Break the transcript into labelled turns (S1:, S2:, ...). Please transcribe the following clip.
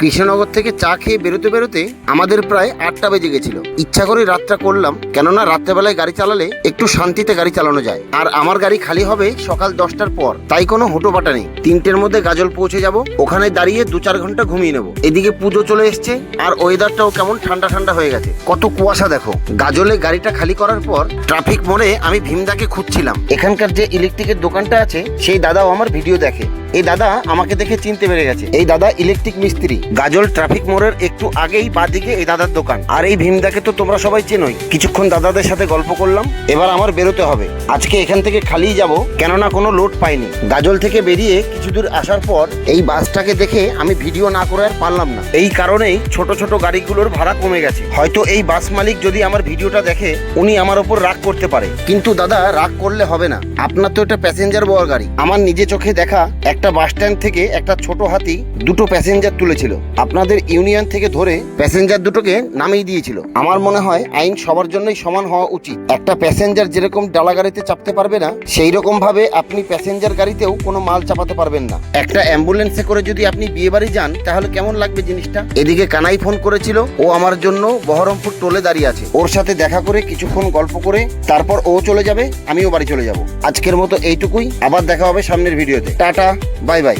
S1: কৃষ্ণনগর থেকে চা খেয়ে বেরোতে বেরোতে আমাদের প্রায় 8টা বেজে গেছিল। ইচ্ছা করে রাতটা করলাম, কেননা রাত্রেবেলায় গাড়ি চালালে একটু শান্তিতে গাড়ি চালানো যায়। আর আমার গাড়ি খালি হবে সকাল 10টার পর, তাই কোনো হুটোপাটা নেই। 3টের মধ্যে গাজল পৌঁছে যাব, ওখানে দাঁড়িয়ে 2-4 ঘন্টা ঘুমিয়ে নেবো। এদিকে পুজো চলে এসছে আর ওয়েদারটাও কেমন ঠান্ডা ঠান্ডা হয়ে গেছে। কত কুয়াশা দেখো। গাজলে গাড়িটা খালি করার পর ট্রাফিক মোড়ে আমি ভীমদাকে খুঁজছিলাম। এখানকার যে ইলেকট্রিকের দোকানটা আছে সেই দাদাও আমার ভিডিও দেখে। এই দাদা আমাকে দেখে চিনতে পেরে গেছে। এই দাদা ইলেকট্রিক মিস্ত্রি। গাজল ট্রাফিক মোড়ের একটু আগেই বাঁদিকে এই দাদার দোকান। আর এই ভীমদাকে তো তোমরা সবাই চেনোই। কিছুক্ষণ দাদাদের সাথে গল্প করলাম, এবার আমার বেরোতে হবে। আজকে এখান থেকে খালিই যাব, কেননা কোনো লোড পাইনি। গাজল থেকে বেরিয়ে কিছু দূর আসার পর এই বাসটাকে দেখে আমি ভিডিও না করে আর পারলাম না। এই কারণেই ছোট ছোট গাড়িগুলোর ভাড়া কমে গেছে। হয়তো এই বাস মালিক যদি আমার ভিডিওটা দেখে উনি আমার ওপর রাগ করতে পারে, কিন্তু দাদা রাগ করলে হবে না। আপনার তো এটা প্যাসেঞ্জার বওয়ার গাড়ি। আমার নিজে চোখে দেখা একটা বাস স্ট্যান্ড থেকে একটা ছোট হাতি 2টো প্যাসেঞ্জার তুলেছিল। আপনাদের ইউনিয়ন থেকে ধরে প্যাসেঞ্জার দুটোকে নামিয়ে দিয়েছিল। আমার মনে হয় আইন সবার জন্যই সমান হওয়া উচিত। একটা প্যাসেঞ্জার যেরকম ডালা গাড়িতে চাপতে পারবে না, সেই রকম ভাবে আপনি প্যাসেঞ্জার গাড়িতেও কোনো মাল চাপাতে পারবেন না। একটা অ্যাম্বুলেন্সে করে যদি আপনি বিয়ে বাড়ি যান তাহলে কেমন লাগবে জিনিসটা। এদিকে কানাই ফোন করেছিল, ও আমার জন্য বহরমপুর টোলে দাঁড়িয়ে আছে। ওর সাথে দেখা করে কিছুক্ষণ গল্প করে তারপর ও চলে যাবে, আমিও বাড়ি চলে যাব। আজকের মতো এইটুকুই। আবার দেখা হবে সামনের ভিডিওতে। Tata, bye bye.